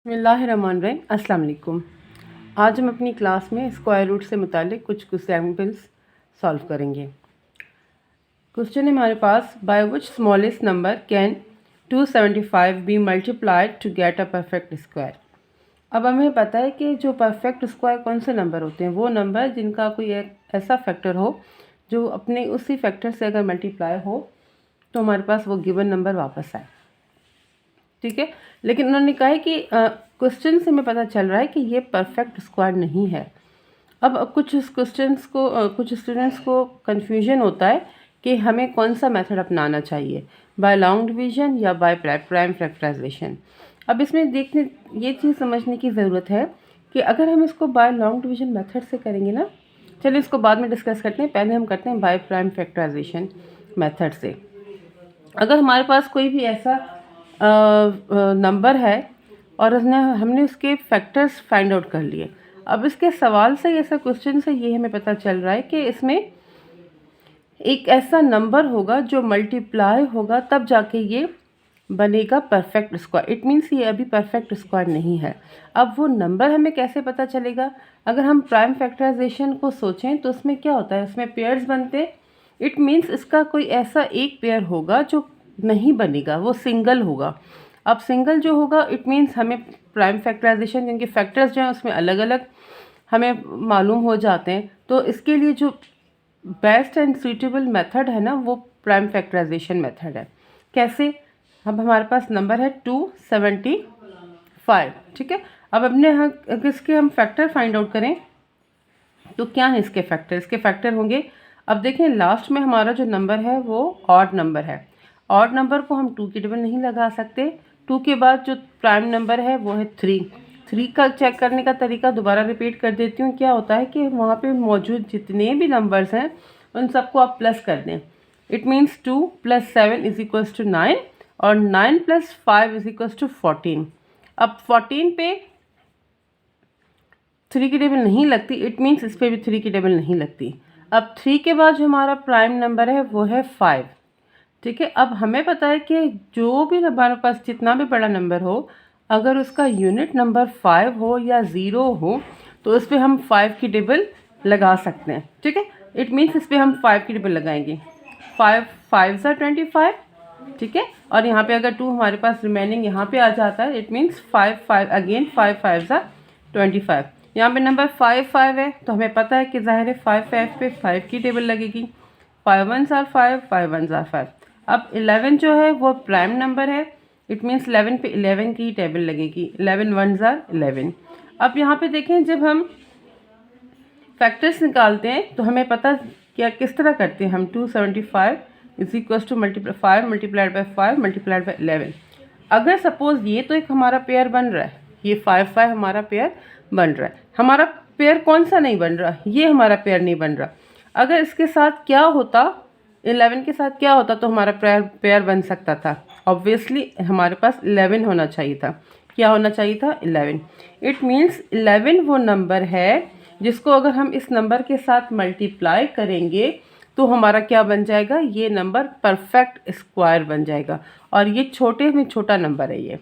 बिस्मिल्लाहिर्रहमानिर्रहीम। अस्सलाम वालेकुम। आज हम अपनी क्लास में स्क्वायर रूट से मुतालिक कुछ एग्जाम्पल्स सॉल्व करेंगे। क्वेश्चन है हमारे पास, by which smallest number can 275 be multiplied to get a perfect square. अब हमें पता है कि जो परफेक्ट स्क्वायर कौन से नंबर होते हैं, वो नंबर जिनका कोई एक ऐसा फैक्टर हो जो अपने उसी फैक्टर से अगर मल्टीप्लाई हो तो हमारे पास वो गिवन नंबर वापस आए। ठीक है, लेकिन उन्होंने कहा है कि क्वेश्चन से हमें पता चल रहा है कि ये परफेक्ट स्क्वायर नहीं है। अब कुछ कुछ स्टूडेंट्स को कन्फ्यूजन होता है कि हमें कौन सा मेथड अपनाना चाहिए, बाय लॉन्ग डिवीजन या बाय प्राइम फैक्टराइजेशन। अब इसमें देखने ये चीज़ समझने की ज़रूरत है कि अगर हम इसको बाय लॉन्ग डिवीजन मेथड से करेंगे ना, चलिए इसको बाद में डिस्कस करते हैं, पहले हम करते हैं बाय प्राइम फैक्टराइजेशन मेथड से। अगर हमारे पास कोई भी ऐसा नंबर है और हमने उसके फैक्टर्स फाइंड आउट कर लिए। अब इसके सवाल से, ऐसा क्वेश्चन से ये हमें पता चल रहा है कि इसमें एक ऐसा नंबर होगा जो मल्टीप्लाई होगा तब जाके ये बनेगा परफेक्ट स्क्वायर। इट मीन्स ये अभी परफेक्ट स्क्वायर नहीं है। अब वो नंबर हमें कैसे पता चलेगा? अगर हम प्राइम फैक्टराइजेशन को सोचें तो उसमें क्या होता है, उसमें पेयर्स बनते हैं। इट मीन्स इसका कोई ऐसा एक पेयर होगा जो नहीं बनेगा, वो सिंगल होगा। अब सिंगल जो होगा इट मीन्स हमें प्राइम फैक्टराइजेशन, क्योंकि फैक्टर्स जो हैं उसमें अलग अलग हमें मालूम हो जाते हैं, तो इसके लिए जो बेस्ट एंड सूटेबल मेथड है ना, वो प्राइम फैक्टराइजेशन मेथड है। कैसे? अब हमारे पास नंबर है 275। ठीक है, अब अपने यहाँ अगर इसके हम फैक्टर फाइंड आउट करें तो क्या है इसके फैक्टर? इसके फैक्टर होंगे, अब देखें लास्ट में हमारा जो नंबर है वो ऑड नंबर है। ऑड नंबर को हम 2 की टेबल नहीं लगा सकते। 2 के बाद जो प्राइम नंबर है वो है 3। 3 का चेक करने का तरीका दोबारा रिपीट कर देती हूँ। क्या होता है कि वहाँ पे मौजूद जितने भी नंबर्स हैं उन सबको आप प्लस कर दें। इट मीन्स 2 + 7 = 9 और 9 + 5 = 14। अब 14 पे 3 की टेबल नहीं लगती, इट मीन्स इस पर भी 3 की टेबल नहीं लगती। अब 3 के बाद जो हमारा प्राइम नंबर है वो है 5। ठीक है, अब हमें पता है कि जो भी हमारे पास जितना भी बड़ा नंबर हो, अगर उसका यूनिट नंबर 5 हो या 0 हो तो इस पर हम 5 की टेबल लगा सकते हैं। ठीक है, इट मीन्स इस पर हम 5 की टेबल लगाएंगे। 5 5 = 25। ठीक है, और यहाँ पे अगर 2 हमारे पास रिमेनिंग यहाँ पे आ जाता है, इट मीन्स 5 5 अगेन 5 5 = 25। यहाँ पे नंबर 5 5 है तो हमें पता है कि ज़ाहिर है 5 5 पे 5 की टेबल लगेगी। 5 1s are 5, 5 1s are 5। अब 11 जो है वो प्राइम नंबर है, इट मीन्स 11 पे 11 की टेबल लगेगी। 11 1s are 11। अब यहाँ पे देखें, जब हम फैक्टर्स निकालते हैं तो हमें पता क्या किस तरह करते हैं हम। 275 = 5 मल्टीप्लाइड बाई 5 मल्टीप्लाइड बाई 11। अगर सपोज ये तो एक हमारा पेयर बन रहा है, ये 5 5 हमारा पेयर बन रहा है। हमारा पेयर कौन सा नहीं बन रहा? ये हमारा पेयर नहीं बन रहा। अगर इसके साथ क्या होता, 11 के साथ क्या होता तो हमारा पेयर बन सकता था। ऑब्वियसली हमारे पास 11 होना चाहिए था। क्या होना चाहिए था? 11। इट मीन्स 11 वो नंबर है जिसको अगर हम इस नंबर के साथ मल्टीप्लाई करेंगे तो हमारा क्या बन जाएगा? ये नंबर परफेक्ट स्क्वायर बन जाएगा। और ये छोटे में छोटा नंबर है ये।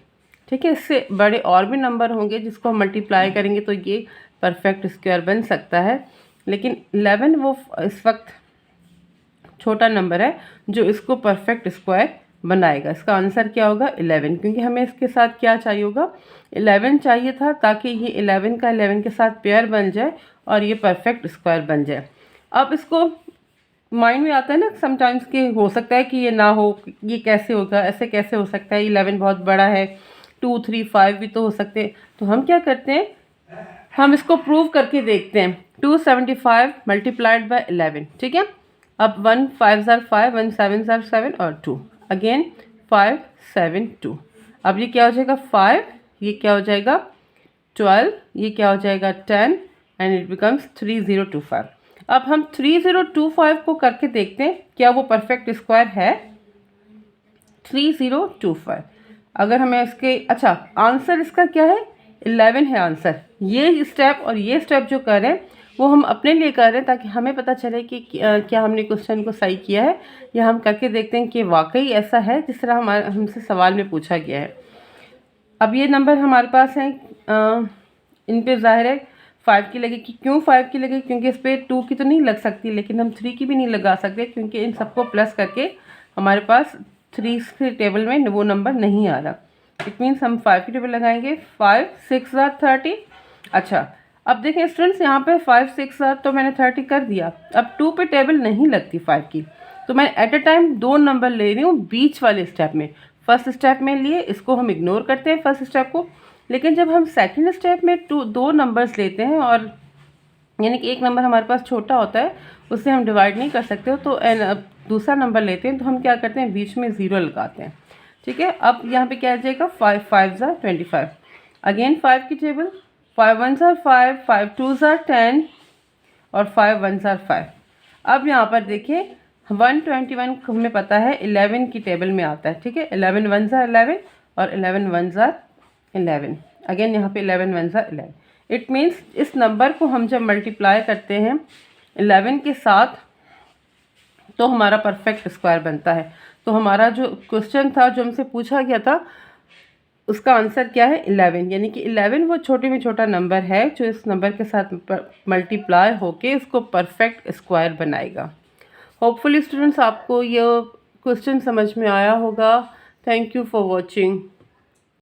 ठीक है, इससे बड़े और भी नंबर होंगे जिसको हम मल्टीप्लाई करेंगे तो ये परफेक्ट स्क्वायर बन सकता है, लेकिन 11 वो इस वक्त छोटा नंबर है जो इसको परफेक्ट स्क्वायर बनाएगा। इसका आंसर क्या होगा? 11, क्योंकि हमें इसके साथ क्या चाहिए होगा? 11 चाहिए था ताकि ये 11 का 11 के साथ पेयर बन जाए और ये परफेक्ट स्क्वायर बन जाए। अब इसको माइंड में आता है ना समटाइम्स कि हो सकता है कि ये ना हो, ये कैसे होगा, ऐसे कैसे हो सकता है, 11 बहुत बड़ा है, 2 3 5 भी तो हो सकते हैं। तो हम क्या करते हैं, हम इसको प्रूव करके देखते हैं। 275 मल्टीप्लाइड बाय 11। ठीक है, अब 1 5s are 5, 1 7s are 7 और 2 अगेन 5 7 2। अब ये क्या हो जाएगा? 5, ये क्या हो जाएगा? 12, ये क्या हो जाएगा? 10 एंड इट बिकम्स 3025। अब हम 3025 को करके देखते हैं क्या वो परफेक्ट स्क्वायर है। 3025 अगर हमें इसके, अच्छा आंसर इसका क्या है? 11 है आंसर। ये स्टेप और ये स्टेप जो कर रहे हैं वो हम अपने लिए कर रहे हैं ताकि हमें पता चले कि क्या हमने क्वेश्चन को सही किया है, या हम करके देखते हैं कि वाकई ऐसा है जिस तरह हमसे सवाल में पूछा गया है। अब ये नंबर हमारे पास हैं, इन पे ज़ाहिर है 5 की लगेगी। क्यों 5 की लगेगी? क्योंकि इस पर 2 की तो नहीं लग सकती, लेकिन हम 3 की भी नहीं लगा सकते, क्योंकि इन सबको प्लस करके हमारे पास 3 के टेबल में वो नंबर नहीं आ रहा। इट मीन्स हम 5 की टेबल लगाएंगे। 5 6 आर 30। अच्छा, अब देखें स्टूडेंट्स, यहाँ पे 5 6 आर तो मैंने 30 कर दिया। अब 2 पे टेबल नहीं लगती 5 की, तो मैं एट अ टाइम 2 नंबर ले रही हूँ बीच वाले स्टेप में। फर्स्ट स्टेप में लिए, इसको हम इग्नोर करते हैं फर्स्ट स्टेप को, लेकिन जब हम सेकंड स्टेप में 2 नंबर्स लेते हैं, और यानी कि एक नंबर हमारे पास छोटा होता है, उससे हम डिवाइड नहीं कर सकते, तो दूसरा नंबर लेते हैं, तो हम क्या करते हैं, बीच में 0 लगाते हैं। ठीक है, अब यहाँ पे क्या आ जाएगा, 5 5 ज़ा 25। अगेन 5 की टेबल, 5 1 ज़ा 5, 5 2 ज़ा 10 और 5 1 ज़ा 5। अब यहाँ पर देखिए 121 हमें पता है 11 की टेबल में आता है। ठीक है, 11 1 ज़ा 11 और 11 1 ज़ा 11। अगेन यहाँ पे 11 1 ज़ा 11। इट मीन्स इस नंबर को हम जब मल्टीप्लाई करते हैं 11 के साथ, तो हमारा परफेक्ट स्क्वायर बनता है। तो हमारा जो क्वेश्चन था, जो हमसे पूछा गया था, उसका आंसर क्या है, 11। यानी कि 11 वो छोटे में छोटा नंबर है जो इस नंबर के साथ मल्टीप्लाई होके इसको परफेक्ट स्क्वायर बनाएगा। होपफुली स्टूडेंट्स आपको ये क्वेश्चन समझ में आया होगा। Thank you for watching.